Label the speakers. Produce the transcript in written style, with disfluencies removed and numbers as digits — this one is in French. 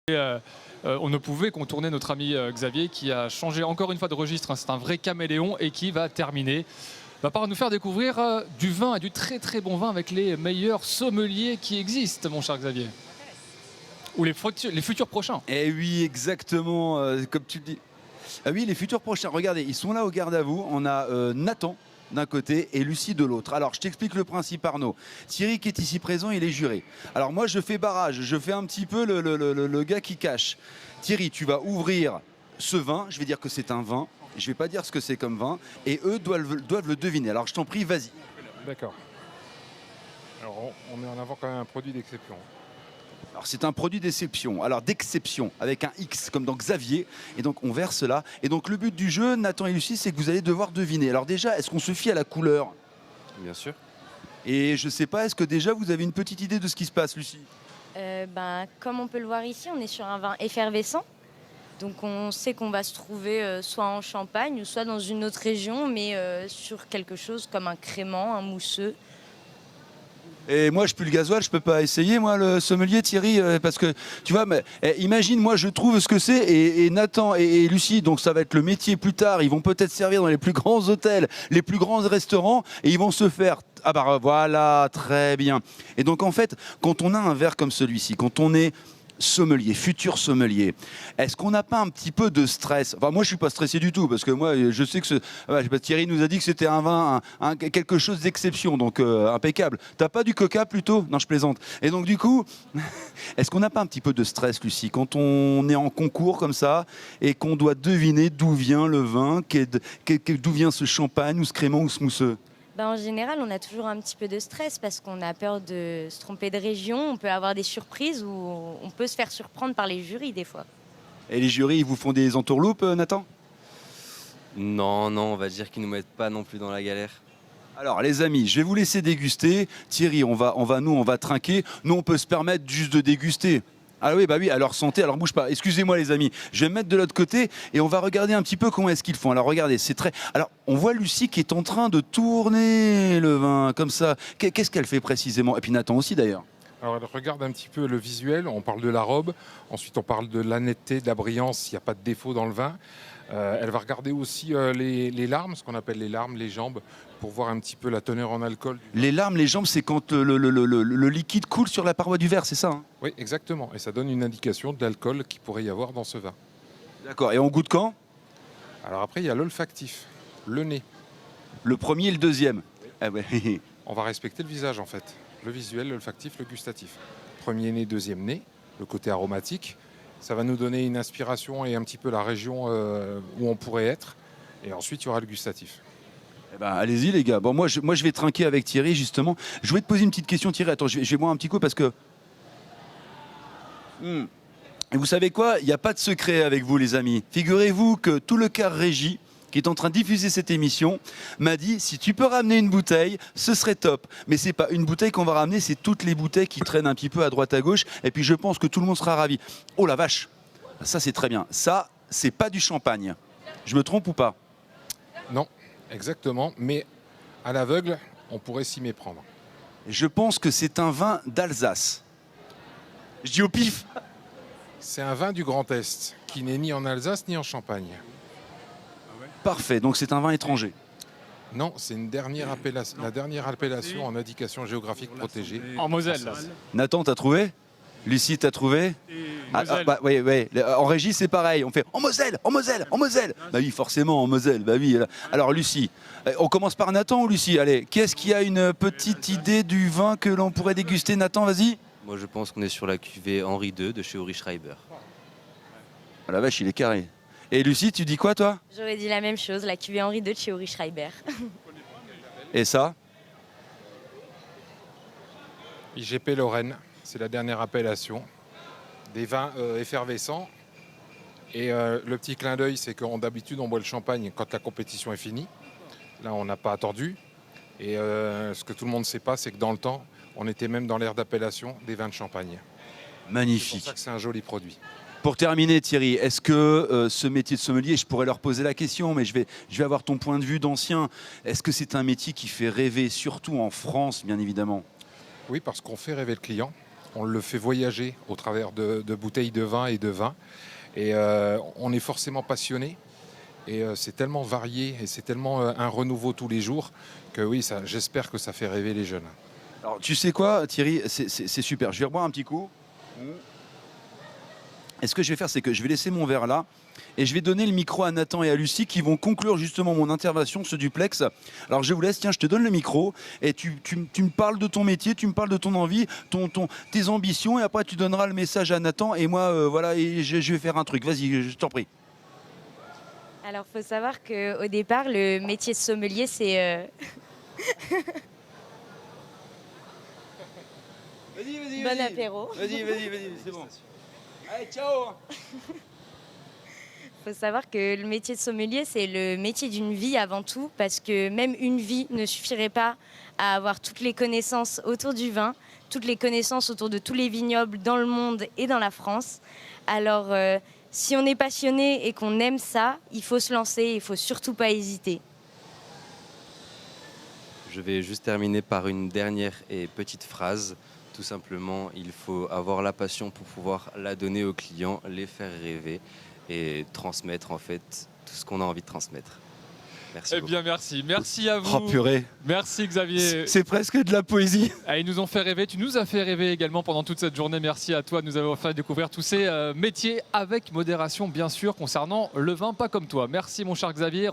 Speaker 1: On ne pouvait contourner notre ami Xavier qui a changé encore une fois de registre, hein. C'est un vrai caméléon et qui va terminer par nous faire découvrir du vin et du très très bon vin avec les meilleurs sommeliers qui existent, mon cher Xavier. Ou les futurs prochains.
Speaker 2: Eh oui, exactement, comme tu le dis. Ah oui, les futurs prochains, regardez, ils sont là au garde à vous. On a Nathan d'un côté et Lucie de l'autre. Alors, je t'explique le principe, Arnaud. Thierry qui est ici présent, il est juré. Alors moi, je fais barrage, je fais un petit peu le gars qui cache. Thierry, tu vas ouvrir ce vin, je vais dire que c'est un vin, je ne vais pas dire ce que c'est comme vin, et eux doivent le deviner. Alors, je t'en prie, vas-y.
Speaker 3: D'accord. Alors, on met en avant quand même un produit d'exception.
Speaker 2: Alors c'est un produit d'exception, alors d'exception, avec un X comme dans Xavier, et donc on verse là. Et donc le but du jeu, Nathan et Lucie, c'est que vous allez devoir deviner. Alors déjà, est-ce qu'on se fie à la couleur?
Speaker 4: Bien sûr.
Speaker 2: Et je sais pas, est-ce que déjà vous avez une petite idée de ce qui se passe, Lucie?
Speaker 5: Comme on peut le voir ici, on est sur un vin effervescent. Donc on sait qu'on va se trouver soit en Champagne ou soit dans une autre région, mais sur quelque chose comme un crément, un mousseux.
Speaker 2: Et moi, je pue le gasoil, je peux pas essayer, moi, le sommelier, Thierry, parce que, tu vois, mais, imagine, moi, je trouve ce que c'est, et Nathan et Lucie, donc ça va être le métier plus tard, ils vont peut-être servir dans les plus grands hôtels, les plus grands restaurants, et ils vont se faire... Ah bah voilà, très bien. Et donc, en fait, quand on a un verre comme celui-ci, quand on est sommelier, futur sommelier, est-ce qu'on n'a pas un petit peu de stress? Enfin, moi, je suis pas stressé du tout, parce que moi, je sais que Thierry nous a dit que c'était un vin, quelque chose d'exception, donc impeccable. T'as pas du coca plutôt? Non, je plaisante. Et donc, du coup, est-ce qu'on n'a pas un petit peu de stress, Lucie, quand on est en concours comme ça, et qu'on doit deviner d'où vient le vin, d'où vient ce champagne, ou ce crément, ou ce mousseux?
Speaker 5: En général, on a toujours un petit peu de stress parce qu'on a peur de se tromper de région. On peut avoir des surprises ou on peut se faire surprendre par les jurys des fois.
Speaker 2: Et les jurys, ils vous font des entourloupes, Nathan?
Speaker 4: Non, non, on va dire qu'ils nous mettent pas non plus dans la galère.
Speaker 2: Alors les amis, je vais vous laisser déguster. Thierry, on va trinquer. Nous, on peut se permettre juste de déguster. Ah oui, bah oui, alors santé, alors bouge pas. Excusez-moi les amis, je vais me mettre de l'autre côté et on va regarder un petit peu comment est-ce qu'ils font. Alors regardez, c'est très... Alors on voit Lucie qui est en train de tourner le vin comme ça. Qu'est-ce qu'elle fait précisément? Et puis Nathan aussi d'ailleurs.
Speaker 3: Alors, elle regarde un petit peu le visuel. On parle de la robe. Ensuite, on parle de la netteté, de la brillance, s'il n'y a pas de défaut dans le vin. Elle va regarder aussi les larmes, ce qu'on appelle les larmes, les jambes, pour voir un petit peu la teneur en alcool.
Speaker 2: Les larmes, les jambes, c'est quand le liquide coule sur la paroi du verre, c'est ça, hein?
Speaker 3: Oui, exactement. Et ça donne une indication de l'alcool qu'il pourrait y avoir dans ce vin.
Speaker 2: D'accord. Et on goûte quand?
Speaker 3: Alors après, il y a l'olfactif, le nez.
Speaker 2: Le premier et le deuxième. Ah ouais.
Speaker 3: On va respecter le visage, en fait. Le visuel, l'olfactif, le gustatif. Premier nez, deuxième nez, le côté aromatique. Ça va nous donner une inspiration et un petit peu la région où on pourrait être. Et ensuite, il y aura le gustatif.
Speaker 2: Eh ben, allez-y les gars. Bon, moi je vais trinquer avec Thierry justement. Je voulais te poser une petite question Thierry. Attends, je vais boire un petit coup parce que... Et vous savez quoi? Il n'y a pas de secret avec vous les amis. Figurez-vous que tout le car régie qui est en train de diffuser cette émission m'a dit si tu peux ramener une bouteille, ce serait top. Mais c'est pas une bouteille qu'on va ramener, c'est toutes les bouteilles qui traînent un petit peu à droite à gauche. Et puis je pense que tout le monde sera ravi. Oh la vache, ça c'est très bien. Ça, c'est pas du champagne. Je me trompe ou pas?
Speaker 3: Non, exactement. Mais à l'aveugle, on pourrait s'y méprendre.
Speaker 2: Je pense que c'est un vin d'Alsace. Je dis au pif.
Speaker 3: C'est un vin du Grand Est qui n'est ni en Alsace ni en Champagne.
Speaker 2: Parfait, donc c'est un vin étranger.
Speaker 3: Non, c'est une dernière appellation, la dernière appellation en indication géographique protégée.
Speaker 1: En Moselle. Là.
Speaker 2: Nathan, t'as trouvé? Lucie, t'as trouvé? Oui. En régie, c'est pareil. On fait en Moselle, en Moselle, en Moselle. Bah oui, forcément, en Moselle. Bah oui. Alors, Lucie, on commence par Nathan ou Lucie? Allez, qui est-ce qui a une petite idée du vin que l'on pourrait déguster? Nathan, vas-y.
Speaker 4: Moi, je pense qu'on est sur la cuvée Henri II de chez Uri Schreiber.
Speaker 2: Ah la vache, il est carré. Et Lucie, tu dis quoi, toi?
Speaker 5: J'aurais dit la même chose, la cuvée Henri II de chez Uri Schreiber.
Speaker 2: Et ça?
Speaker 3: IGP Lorraine, c'est la dernière appellation. Des vins effervescents. Et le petit clin d'œil, c'est qu'on d'habitude, on boit le champagne quand la compétition est finie. Là, on n'a pas attendu. Et ce que tout le monde ne sait pas, c'est que dans le temps, on était même dans l'ère d'appellation des vins de champagne.
Speaker 2: Magnifique.
Speaker 3: C'est pour ça que c'est un joli produit.
Speaker 2: Pour terminer, Thierry, est-ce que ce métier de sommelier, je pourrais leur poser la question, mais je vais avoir ton point de vue d'ancien. Est-ce que c'est un métier qui fait rêver, surtout en France, bien évidemment?
Speaker 3: Oui, parce qu'on fait rêver le client. on le fait voyager au travers de bouteilles de vin et de vin. Et on est forcément passionné. Et c'est tellement varié et c'est tellement un renouveau tous les jours que oui, j'espère que ça fait rêver les jeunes.
Speaker 2: Alors, tu sais quoi, Thierry, c'est super. Je vais reboire un petit coup. Et ce que je vais faire, c'est que je vais laisser mon verre là et je vais donner le micro à Nathan et à Lucie qui vont conclure justement mon intervention, ce duplex. Alors je vous laisse, tiens, je te donne le micro et tu me parles de ton métier, tu me parles de ton envie, tes ambitions et après tu donneras le message à Nathan et moi, voilà, et je vais faire un truc. Vas-y, je t'en prie.
Speaker 5: Alors, il faut savoir qu'au départ, le métier de sommelier, c'est...
Speaker 2: Vas-y.
Speaker 5: Bon apéro.
Speaker 2: Vas-y, c'est bon. Allez, ciao.
Speaker 5: Il faut savoir que le métier de sommelier, c'est le métier d'une vie avant tout, parce que même une vie ne suffirait pas à avoir toutes les connaissances autour du vin, toutes les connaissances autour de tous les vignobles dans le monde et dans la France. Alors, si on est passionné et qu'on aime ça, il faut se lancer, il ne faut surtout pas hésiter.
Speaker 4: Je vais juste terminer par une dernière et petite phrase. Tout simplement, il faut avoir la passion pour pouvoir la donner aux clients, les faire rêver et transmettre en fait tout ce qu'on a envie de transmettre. Merci
Speaker 1: Eh
Speaker 4: beaucoup.
Speaker 1: bien, merci. Merci à vous.
Speaker 2: Oh purée,
Speaker 1: Merci Xavier.
Speaker 2: c'est presque de la poésie.
Speaker 1: Ah, ils nous ont fait rêver. Tu nous as fait rêver également pendant toute cette journée. Merci à toi de nous avoir fait découvrir tous ces métiers avec modération, bien sûr, concernant le vin, pas comme toi. Merci mon cher Xavier.